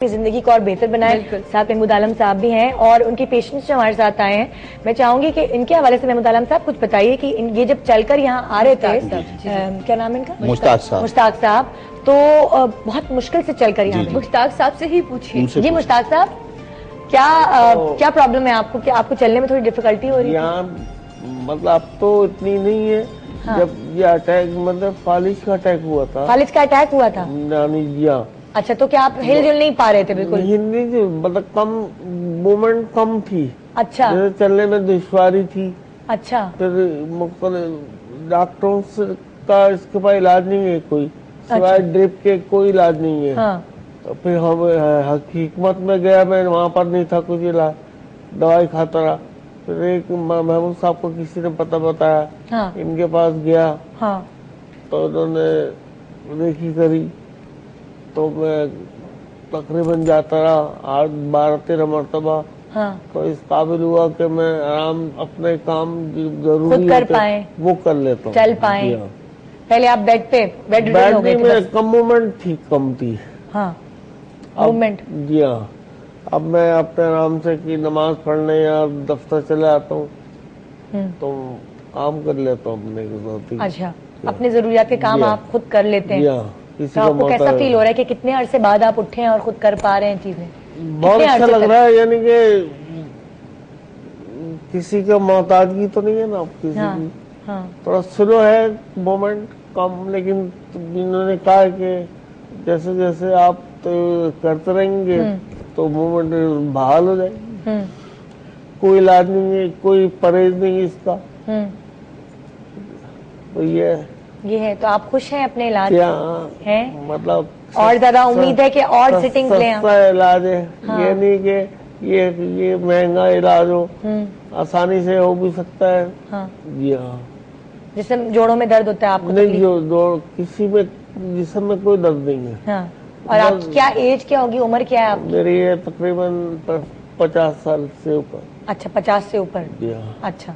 जिंदगी को और बेहतर बनाए। साहब महमूद आलम साहब भी हैं और उनके पेशेंट्स जो हमारे साथ आए हैं, मैं चाहूंगी कि इनके हवाले से महमूद आलम साहब कुछ बताइए कि ये जब चलकर यहाँ आ रहे थे, क्या नाम है इनका? मुश्ताक साहब। तो बहुत मुश्किल से चलकर यहाँ, मुश्ताक साहब से ही पूछिए। जी मुश्ताक साहब, क्या प्रॉब्लम है आपको? क्या आपको चलने में थोड़ी डिफिकल्टी हो रही है? मतलब अब तो इतनी नहीं है। हाँ। जब ये अटैक, मतलब फालिज का अटैक हुआ था। फालिज का अटैक हुआ था नानी जी? हाँ। अच्छा, तो क्या आप हिल-जुल नहीं पा रहे थे? बिल्कुल नहीं, मतलब कम मूवमेंट कम थी। अच्छा, चलने में दुश्वारी थी। अच्छा, फिर डॉक्टरों का इसके पास इलाज नहीं है कोई, सिवाय ड्रिप के कोई इलाज नहीं है। हाँ। तो फिर हम हकीकत में गया, मैं वहाँ पर नहीं था कुछ इलाज, दवाई खाता रहा। फिर एक महमूद साहब को किसी ने पता बताया। हाँ। इनके पास गया। हाँ। तो उन्होंने देखी करी, तो मैं तकरीबन जाता रहा 12-13 मरतबा। हाँ। तो इस काबिल हुआ कि मैं आराम अपने काम जरूरी कर पाए, वो कर लेता हूँ, चल पाए। पहले आप बेड हो गए थे? कम मूवमेंट थी, कम थी। हाँ, मूवमेंट। जी हाँ। अब मैं अपने आराम से की नमाज पढ़ने या दफ्तर चले आता हूँ, तो काम कर लेता हूँ अपने। अच्छा, अपने जरूरियात के काम आप खुद कर लेते हैं। तो आपको कैसा फील हो रहा है कि कितने अरसे बाद आप उठे हैं और खुद कर पा रहे हैं चीजें? बहुत अच्छा लग रहा है, यानी कि किसी का मोहताजगी तो नहीं है ना किसी की। हाँ। थोड़ा स्लो है मोमेंट, कम, लेकिन इन्होंने कहा कि जैसे जैसे आप करते रहेंगे तो मूवमेंट बहाल हो जाएगी। कोई इलाज नहीं है, कोई परहेज नहीं है इसका। तो ये है। तो आप खुश हैं अपने इलाज से? हैं? मतलब और ज्यादा उम्मीद है कि और सिटिंग लें? सस्ता इलाज है। हाँ। ये नहीं कि ये महंगा इलाज हो, आसानी से हो भी सकता है। हाँ। जी हाँ। जिसम जोड़ों में दर्द होता है आपको? नहीं, जो किसी में जिसम में कोई दर्द नहीं है। हाँ। और आप क्या एज क्या होगी, उम्र क्या है आपकी? मेरी है तकरीबन 50 साल से ऊपर। अच्छा, 50 से ऊपर। जी हाँ। अच्छा,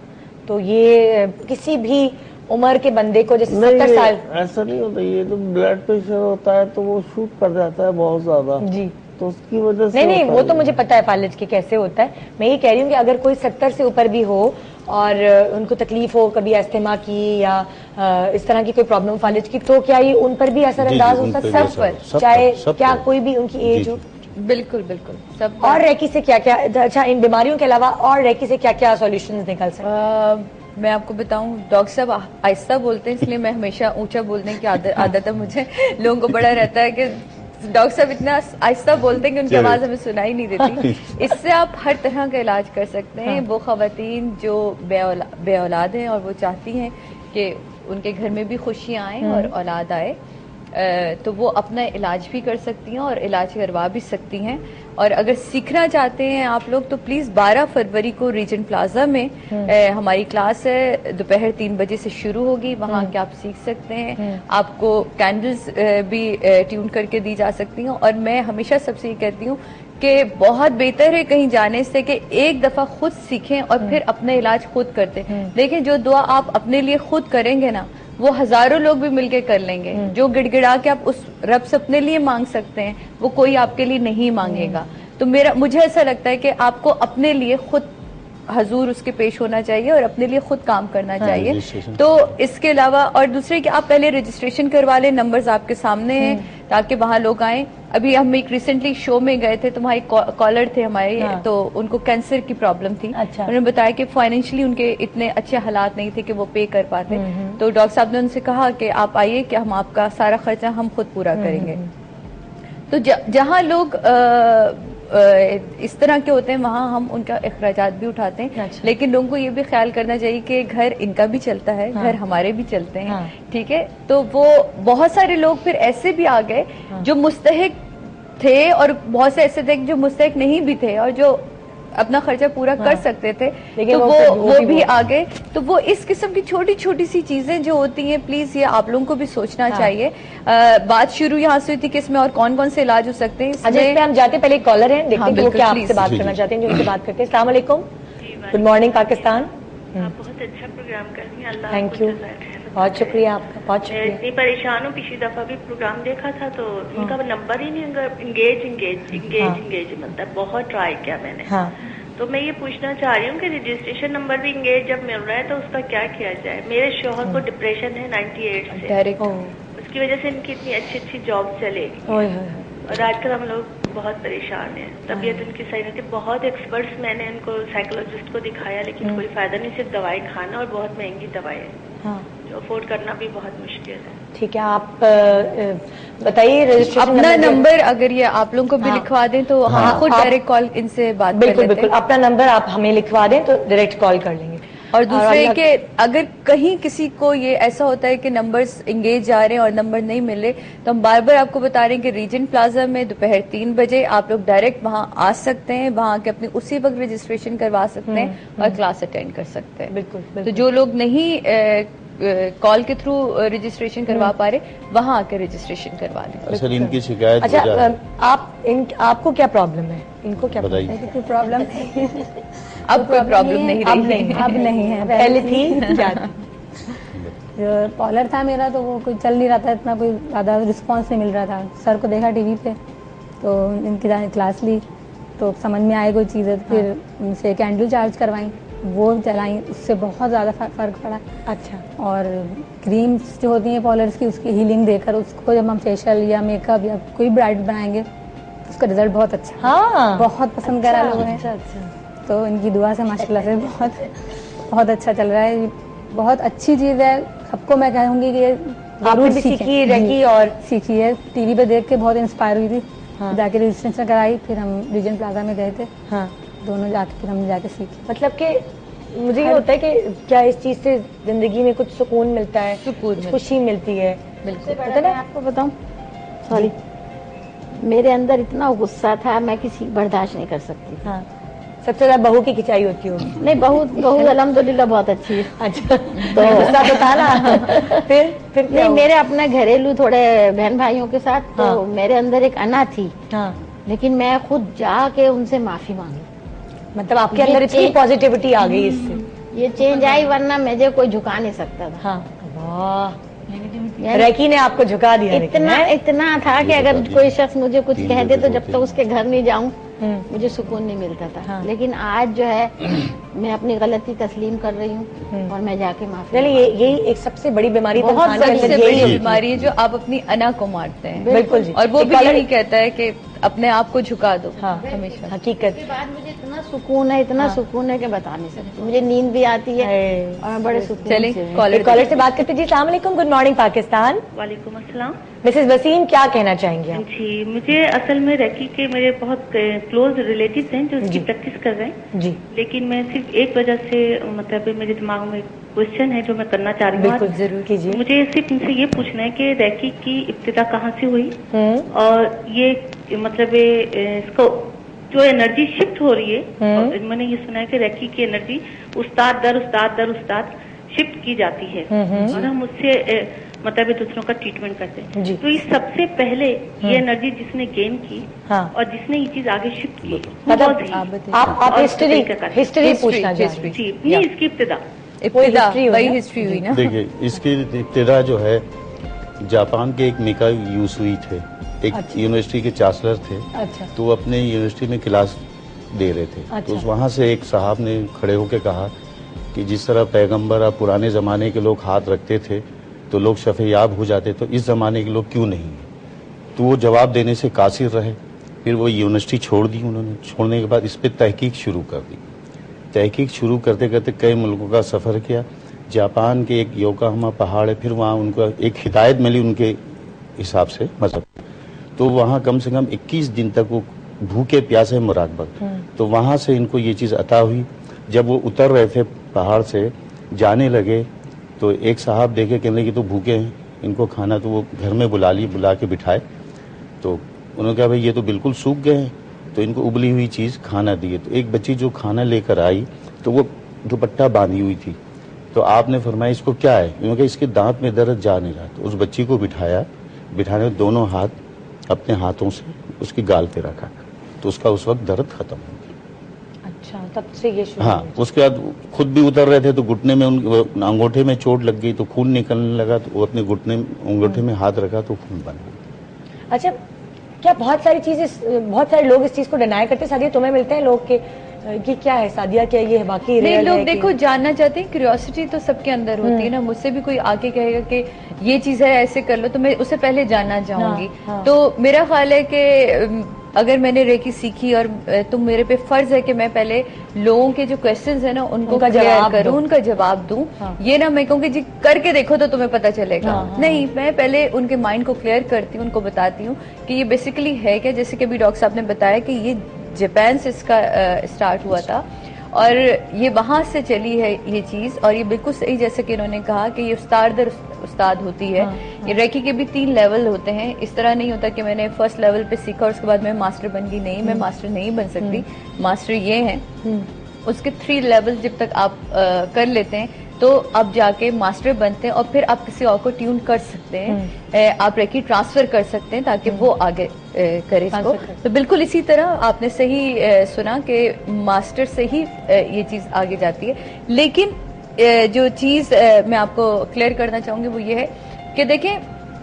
तो ये किसी भी उम्र के बंदे को, जैसे 70 साल, ऐसा नहीं होता। ये तो ब्लड प्रेशर होता है तो वो शूट कर जाता है बहुत ज्यादा जी, तो उसकी वजह से नहीं वो तो मुझे पता है फालिज के कैसे होता है। मैं ये कह रही हूँ कि अगर कोई 70 से ऊपर भी हो और उनको तकलीफ हो कभी अस्थमा की या इस तरह की कोई प्रॉब्लम फालिज की, तो क्या ये उन पर भी असरअंदाज हो सकता है? सब पर, चाहे क्या कोई भी उनकी एज हो? बिल्कुल बिल्कुल सब। और रेकी से क्या क्या, अच्छा इन बीमारियों के अलावा और रेकी से क्या क्या सॉल्यूशंस निकल सकते? मैं आपको बताऊं, डॉक्टर साहब आहिस्ता बोलते हैं, इसलिए मैं हमेशा ऊंचा बोलने की आदत है मुझे। लोगों को बड़ा रहता है कि डॉक्टर साहब इतना आहिस्ता बोलते हैं कि उनकी आवाज हमें सुनाई नहीं देती। इससे आप हर तरह का इलाज कर सकते हैं। वो खवातीन जो बे औलाद हैं और वो चाहती हैं कि उनके घर में भी खुशियां आए और औलाद आए, तो वो अपना इलाज भी कर सकती हैं और इलाज करवा भी सकती हैं। और अगर सीखना चाहते हैं आप लोग तो प्लीज 12 फरवरी को रीजेंट प्लाजा में हमारी क्लास है, दोपहर 3 बजे से शुरू होगी। वहाँ के आप सीख सकते हैं। आपको कैंडल्स भी ट्यून करके दी जा सकती हैं। और मैं हमेशा सबसे ये कहती हूँ कि बहुत बेहतर है कहीं जाने से कि एक दफा खुद सीखें और फिर अपना इलाज खुद करते। देखें, जो दुआ आप अपने लिए खुद करेंगे ना, वो हजारों लोग भी मिलके कर लेंगे। जो गिड़गिड़ा के आप उस रब से अपने लिए मांग सकते हैं, वो कोई आपके लिए नहीं मांगेगा। तो मुझे ऐसा लगता है कि आपको अपने लिए खुद हजूर उसके पेश होना चाहिए और अपने लिए खुद काम करना चाहिए। तो इसके अलावा और दूसरे कि आप पहले रजिस्ट्रेशन करवा लें, नंबर्स आपके सामने हैं ताकि वहां लोग आए। अभी हम एक रिसेंटली शो में गए थे तो वहाँ एक कॉलर थे हमारे। हाँ। तो उनको कैंसर की प्रॉब्लम थी। अच्छा। उन्होंने बताया कि फाइनेंशियली उनके इतने अच्छे हालात नहीं थे कि वो पे कर पाते। तो डॉक्टर साहब ने उनसे कहा कि आप आइए कि हम आपका सारा खर्चा हम खुद पूरा करेंगे। तो जहाँ लोग इस तरह के होते हैं वहाँ हम उनका अखराजात भी उठाते हैं। अच्छा। लेकिन लोगों को ये भी ख्याल करना चाहिए कि घर इनका भी चलता है। हाँ। घर हमारे भी चलते हैं। हाँ। ठीक है, तो वो बहुत सारे लोग फिर ऐसे भी आ गए। हाँ। जो मुस्तहिक थे और बहुत से ऐसे थे जो मुस्तहिक नहीं भी थे और जो अपना खर्चा पूरा कर सकते थे, लेकिन तो वो भी आ गए। तो वो इस किस्म की छोटी छोटी सी चीजें जो होती हैं, प्लीज ये आप लोगों को भी सोचना चाहिए। बात शुरू यहाँ से हुई थी कि इसमें और कौन कौन से इलाज हो सकते हैं। इसमें हम जाते पहले कॉलर हैं, देखते हैं वो क्या आपसे बात करना चाहते हैं, जो उनसे बात करते हैं। अस्सलाम वालेकुम, गुड मॉर्निंग पाकिस्तान। आप बहुत अच्छा प्रोग्राम कर रही हैं, अल्लाह थैंक यू। बहुत शुक्रिया आपका, बहुत मैं शुक्रिया। इतनी परेशान हूँ, पिछली दफा भी प्रोग्राम देखा था तो इनका नंबर ही नहीं, इंगेज मतलब बहुत ट्राई किया मैंने। हाँ। तो मैं ये पूछना चाह रही हूँ कि रजिस्ट्रेशन नंबर भी इंगेज जब मिल रहा है तो उसका क्या किया जाए? मेरे शौहर को डिप्रेशन है 98 से, डायरेक्ट उसकी वजह से इनकी इतनी अच्छी जॉब चलेगी और आजकल हम लोग बहुत परेशान हैं, तबीयत उनकी सही नहीं थी। बहुत एक्सपर्ट्स मैंने इनको साइकोलॉजिस्ट को दिखाया लेकिन कोई फायदा नहीं, सिर्फ दवाई खाना और बहुत महंगी दवाई है जो अफोर्ड करना भी बहुत मुश्किल है। ठीक है, आप बताइए रजिस्ट्रेशन अपना नंबर अगर ये आप लोगों को भी लिखवा दें तो हम खुद डायरेक्ट कॉल इनसे बात कर लेते हैं। बिल्कुल, अपना नंबर आप हमें लिखवा दें तो डायरेक्ट कॉल कर लेंगे। और दूसरे के अगर कहीं किसी को ये ऐसा होता है कि नंबर्स इंगेज जा रहे हैं और नंबर नहीं मिले तो हम बार बार आपको बता रहे हैं कि रीजेंट प्लाजा में दोपहर 3 बजे आप लोग डायरेक्ट वहां आ सकते हैं, वहां के अपने उसी वक्त रजिस्ट्रेशन करवा सकते हैं और क्लास अटेंड कर सकते हैं। बिल्कुल। तो जो लोग नहीं कॉल के थ्रू रजिस्ट्रेशन करवा पा रहे वहां आकर रजिस्ट्रेशन करवा लें। सर इनकी शिकायत अच्छा, आपको क्या प्रॉब्लम है? इनको क्या बताइए? कोई प्रॉब्लम अब कोई प्रॉब्लम नहीं रही? अब नहीं है, पहले थी क्या? जो कॉलर था मेरा तो वो कोई चल नहीं रहा था, इतना कोई ज़्यादा रिस्पांस नहीं मिल रहा था। सर को देखा टीवी पे तो इनकी क्लास ली तो समझ में आए कोई चीज़ है, तो फिर उनसे कैंडल चार्ज करवाई, वो चलाई, उससे बहुत ज़्यादा फ़र्क पड़ा। अच्छा। और क्रीम्स जो होती हैं पॉलर्स की, उसकी हीलिंग देकर उसको जब हम फेशियल या मेकअप या कोई ब्राइट बनाएंगे उसका रिजल्ट बहुत अच्छा। हाँ, बहुत पसंद करा लोगों ने। अच्छा। तो इनकी दुआ से माशाल्लाह से बहुत अच्छा चल रहा है। बहुत अच्छी चीज़ है, सबको मैं कहूँगी कि आपने भी सीखी रेकी और सीखी है। टीवी पे देख के बहुत इंस्पायर हुई थी। जाके रजिस्ट्रेशन कराई, फिर हम रीजन प्लाजा में गए थे। हाँ, दोनों जाके फिर हमने जाके सीखी। मतलब कि मुझे ये होता है कि क्या इस चीज से जिंदगी में कुछ सुकून मिलता है, खुशी मिलती है। बिल्कुल। पता है आपको बताऊं, सॉरी, मेरे अंदर इतना गुस्सा था, मैं किसी बर्दाश्त नहीं कर सकती। हाँ, सबसे ज्यादा बहू की खिंचाई होती हो? नहीं, बहू अल्हम्दुलिल्लाह बहुत अच्छी है। अच्छा, तो गुस्सा तो था ना। फिर नहीं, मेरे अपने घरेलू थोड़े बहन भाइयों के साथ तो मेरे अंदर एक अना थी। हाँ। लेकिन मैं खुद जाके उनसे माफी मांगी। मतलब आपके अंदर इतनी पॉजिटिविटी आ गई इससे? ये चेंज आई, वरना मुझे कोई झुका नहीं सकता था। हाँ, वाह, रेकी ने आपको झुका दिया। इतना था कि अगर कोई शख्स मुझे कुछ कह दे तो जब तक उसके घर नहीं जाऊं मुझे सुकून नहीं मिलता था। हाँ। लेकिन आज जो है मैं अपनी गलती तस्लीम कर रही हूँ और मैं जाके माफी। यही एक सबसे बड़ी बीमारी, बहुत सबसे बड़ी बीमारी है जो आप अपनी अना को मारते हैं। बिल्कुल जी। और वो भी यही कहता है कि अपने आप को झुका दो। हाँ, हमेशा हकीकत। के बाद मुझे इतना सुकून है, इतना सुकून है कि बता नहीं सकती। मुझे नींद भी आती है और मैं बड़े सुकून। चले कॉलर से बात करते जी। अस्सलाम वालेकुम, गुड मॉर्निंग पाकिस्तान। वालेकुम अस्सलाम। मिसेस वसीम, क्या कहना चाहेंगे आप? जी, मुझे असल में रेकी के मेरे बहुत क्लोज रिलेटिव्स हैं जो इसकी प्रैक्टिस कर रहे हैं जी। लेकिन मैं सिर्फ एक वजह से, मतलब मेरे दिमाग में क्वेश्चन है जो मैं करना चाह रही हूँ। बिल्कुल, जरूर कीजिए। मुझे सिर्फ इनसे ये पूछना है कि रेकी की इब्तिदा कहाँ से हुई और ये मतलब इसको जो एनर्जी शिफ्ट हो रही है, और मैंने ये सुना है कि रेकी की एनर्जी उस्ताद दर उस्ताद शिफ्ट की जाती है और हम उससे मतलब दूसरों का ट्रीटमेंट करते हैं। तो ये सबसे पहले ये एनर्जी जिसने गेन की और जिसने ये चीज आगे शिफ्ट की, मतलब आप हिस्ट्री पूछना चाह रहे हैं? जी, नहीं, इसकी इब्तिदा वही हिस्ट्री हुई ना। देखिए, इसकी इब्तिदा जो है जापान के एक मिका यूसुई थे, एक यूनिवर्सिटी के चांसलर थे। अच्छा। तो वो अपने यूनिवर्सिटी में क्लास दे रहे थे। अच्छा। तो वहाँ से एक साहब ने खड़े होकर कहा कि जिस तरह पैगंबर और पुराने ज़माने के लोग हाथ रखते थे तो लोग शफेयाब हो जाते, तो इस ज़माने के लोग क्यों नहीं? तो वो जवाब देने से कासिर रहे। फिर वो यूनिवर्सिटी छोड़ दी उन्होंने। छोड़ने के बाद इस पर तहकीक शुरू कर दी। तहकीक शुरू करते करते कई मुल्कों का सफ़र किया। जापान के एक योकोहामा पहाड़ है, फिर वहाँ उनको एक हिदायत मिली उनके हिसाब से मजहब, तो वहाँ कम से कम 21 दिन तक वो भूखे प्यासे मुराकबत। तो वहाँ से इनको ये चीज़ अता हुई। जब वो उतर रहे थे पहाड़ से, जाने लगे, तो एक साहब देखे, कहने लगे तो भूखे हैं, इनको खाना, तो वो घर में बुला के बिठाए। तो उन्होंने कहा भाई ये तो बिल्कुल सूख गए हैं, तो इनको उबली हुई चीज़ खाना दिए। तो एक बच्ची जो खाना लेकर आई तो वो दुपट्टा बांधी हुई थी। तो आपने फरमाया इसको क्या है? उन्होंने कहा इसके दांत में दर्द जा नहीं रहा। तो उस बच्ची को बिठाने दोनों हाथ अपने हाथों से उसकी गाल पे रखा, तो उसका उस वक्त दर्द खत्म हो गया। अच्छा, तब से ये शुरू। हाँ, उसके बाद खुद भी उतर रहे थे तो घुटने में अंगूठे में चोट लग गई तो खून निकलने लगा, तो वो अपने घुटने अंगूठे में हाथ रखा तो खून बन गया। अच्छा, क्या बहुत सारे लोग इस चीज को डिनाई करते हैं? सादिया, तुम्हें मिलते हैं लोग के कि क्या है सादिया, क्या ये है बाकी नहीं, लोग है देखो जानना चाहते हैं, क्यूरियोसिटी तो सबके अंदर होती है ना। मुझसे भी कोई आके कहेगा कि ये चीज है ऐसे कर लो, तो मैं उससे पहले जानना चाहूंगी। तो मेरा ख्याल है कि अगर मैंने रेकी सीखी और तो मेरे पे फर्ज है कि मैं पहले लोगों के जो क्वेश्चंस है ना उनको क्लियर करूं, उनका जवाब दूं। ये ना मैं कहूँगी जी करके देखो तो तुम्हें पता चलेगा। नहीं, मैं पहले उनके माइंड को क्लियर करती हूँ, उनको बताती हूँ कि ये बेसिकली है क्या। जैसे कि अभी डॉक्टर साहब ने बताया कि ये जापान से इसका स्टार्ट हुआ था और ये वहां से चली है ये चीज। और ये बिल्कुल सही जैसे कि इन्होंने कहा कि ये उस्ताद होती है। ये रेकी के भी 3 लेवल होते हैं। इस तरह नहीं होता कि मैंने फर्स्ट लेवल पे सीखा और उसके बाद मैं मास्टर बन गई। नहीं, मैं मास्टर नहीं बन सकती। मास्टर ये हैं, उसके 3 लेवल जब तक आप कर लेते हैं तो अब जाके मास्टर बनते हैं और फिर आप किसी और को ट्यून कर सकते हैं। आप रेकी ट्रांसफर कर सकते हैं ताकि वो आगे करे इसको। तो बिल्कुल इसी तरह आपने सही सुना कि मास्टर से ही ये चीज आगे जाती है। लेकिन जो चीज मैं आपको क्लियर करना चाहूंगी वो ये है कि देखें,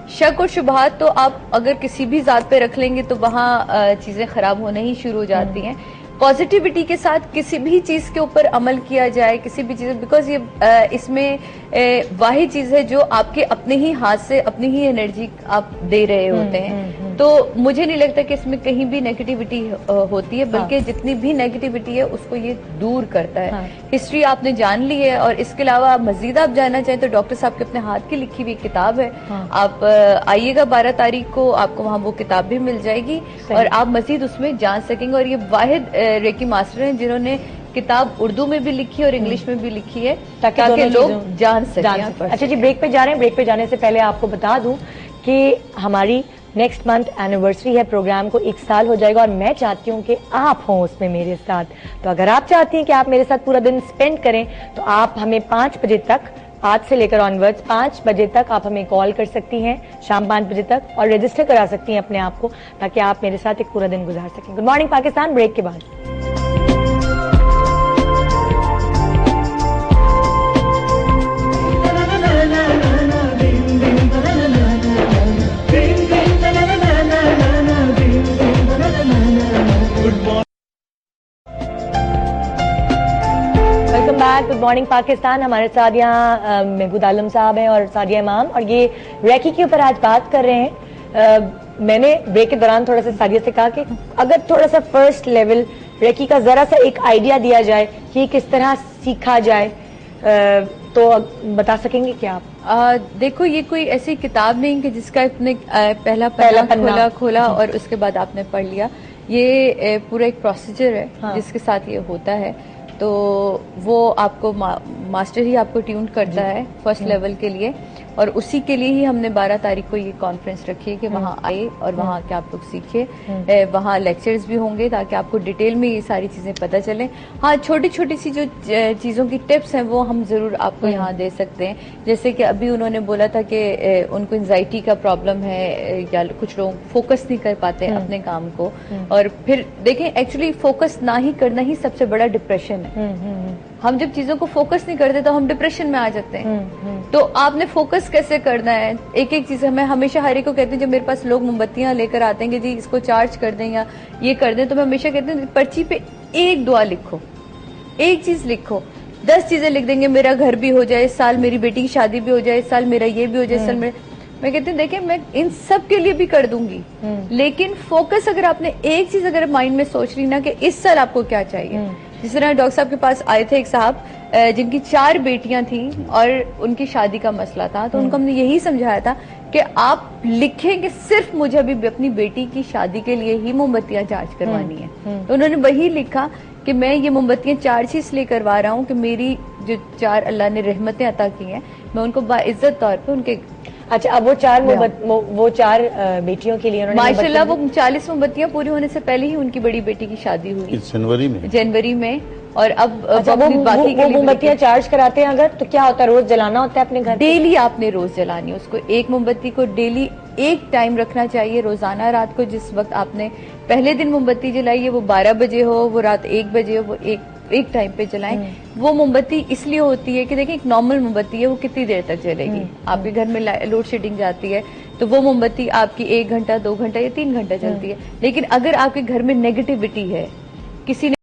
शक और शुबहात तो आप अगर किसी भी जात पे रख लेंगे तो वहाँ चीजें खराब होने ही शुरू हो जाती हैं। पॉजिटिविटी के साथ किसी भी चीज के ऊपर अमल किया जाए, किसी भी चीज, बिकॉज ये इसमें वाही चीज है जो आपके अपने ही हाथ से अपनी ही एनर्जी आप दे रहे होते हैं। तो मुझे नहीं लगता कि इसमें कहीं भी नेगेटिविटी होती है, बल्कि जितनी भी नेगेटिविटी है उसको ये दूर करता है। हिस्ट्री आपने जान ली है और इसके अलावा मजीद आप जानना चाहें तो डॉक्टर साहब के अपने हाथ की लिखी हुई किताब है। आप आइएगा 12 तारीख को, आपको वहाँ वो किताब भी मिल जाएगी और आप मजीद उसमें जान सकेंगे। और ये वाहिद रेकी मास्टर हैं जिन्होंने किताब उर्दू में भी लिखी और इंग्लिश में भी लिखी है ताकि लोग जान सकें। अच्छा जी, ब्रेक पे जा रहे हैं। ब्रेक पे जाने से पहले आपको बता दूं कि हमारी नेक्स्ट मंथ एनिवर्सरी है, प्रोग्राम को 1 साल हो जाएगा और मैं चाहती हूँ कि आप हों उसमें मेरे साथ। तो अगर आप चाहती हैं कि आप मेरे साथ पूरा दिन स्पेंड करें तो आप हमें 5 बजे तक, आज से लेकर ऑनवर्ड्स 5 बजे तक आप हमें कॉल कर सकती हैं, शाम 5 बजे तक, और रजिस्टर करा सकती हैं अपने आप को ताकि आप मेरे साथ एक पूरा दिन गुजार सकें। गुड मॉर्निंग पाकिस्तान, ब्रेक के बाद। Good morning Pakistan. हमारे साथ यहाँ महबूद आलम साहब हैं और सादिया इमाम, और ये रेकी के ऊपर आज बात कर रहे हैं। मैंने ब्रेक के दौरान थोड़ा सा सादिया से कहा कि अगर थोड़ा सा फर्स्ट लेवल रेकी का जरा सा एक आइडिया दिया जाए कि किस तरह सीखा जाए, तो बता सकेंगे क्या आप? देखो, ये कोई ऐसी किताब नहीं कि जिसका आपने पहला पन्ना खोला और उसके बाद आपने पढ़ लिया। ये पूरा एक प्रोसीजर है जिसके साथ ये होता है। तो वो आपको मास्टर ही आपको ट्यून करता है फर्स्ट लेवल के लिए, और उसी के लिए ही हमने 12 तारीख को ये कॉन्फ्रेंस रखी है कि वहाँ आए और वहाँ के आप लोग सीखिए। वहाँ लेक्चर्स भी होंगे ताकि आपको डिटेल में ये सारी चीजें पता चलें। हाँ, छोटी छोटी सी जो चीजों की टिप्स हैं वो हम जरूर आपको यहाँ दे सकते हैं। जैसे कि अभी उन्होंने बोला था कि उनको एंजाइटी का प्रॉब्लम है या कुछ लोग फोकस नहीं कर पाते अपने काम को, और फिर देखें एक्चुअली फोकस ना ही करना ही सबसे बड़ा डिप्रेशन है। हम जब चीजों को फोकस नहीं करते तो हम डिप्रेशन में आ जाते हैं। तो आपने फोकस कैसे करना है, एक एक चीज। मैं हमेशा हर एक को कहती हूँ, जब मेरे पास लोग मोमबत्तियां लेकर आते हैं कि जी इसको चार्ज कर दें या ये कर दें, तो मैं हमेशा कहती हूँ पर्ची पे एक दुआ लिखो, एक चीज लिखो। 10 चीजें लिख देंगे, मेरा घर भी हो जाए, इस साल मेरी बेटी की शादी भी हो जाए, इस साल मेरा ये भी हो जाए, इस साल मैं कहती हूँ देखिए मैं इन सब के लिए भी कर दूंगी, लेकिन फोकस अगर आपने एक चीज अगर माइंड में सोच ली ना कि इस साल आपको क्या चाहिए। जिस तरह डॉक्टर साहब के पास आए थे एक साहब जिनकी 4 बेटियां थी और उनकी शादी का मसला था, तो उनको हमने यही समझाया था कि आप लिखें कि सिर्फ मुझे अभी अपनी बेटी की शादी के लिए ही मोमबत्तियां चार्ज करवानी है। तो उन्होंने वही लिखा कि मैं ये मोमबत्तियां चार्ज इसलिए करवा रहा हूँ कि मेरी जो 4 अल्लाह ने रहमतें अता की हैं, मैं उनको बाइज्जत तौर पे उनके अच्छा, अब वो चार बेटियों के लिए माशाल्लाह वो 40 मोमबत्तियां पूरी होने से पहले ही उनकी बड़ी बेटी की शादी हुई जनवरी में। और अब अच्छा, वो मोमबत्तियां चार्ज कराते हैं अगर, तो क्या होता है, रोज जलाना होता है अपने घर? डेली आपने रोज जलानी है उसको। एक मोमबत्ती को डेली एक टाइम रखना चाहिए रोजाना। रात को जिस वक्त आपने पहले दिन मोमबत्ती जलाई है, वो 12 बजे हो, वो रात 1 बजे हो, वो एक टाइम पे जलाएं। वो मोमबत्ती इसलिए होती है कि देखिए एक नॉर्मल मोमबत्ती है, वो कितनी देर तक जलेगी। आपके घर में लोड शेडिंग जाती है तो वो मोमबत्ती आपकी 1 घंटा 2 घंटा या 3 घंटा चलती है। लेकिन अगर आपके घर में नेगेटिविटी है, किसी ने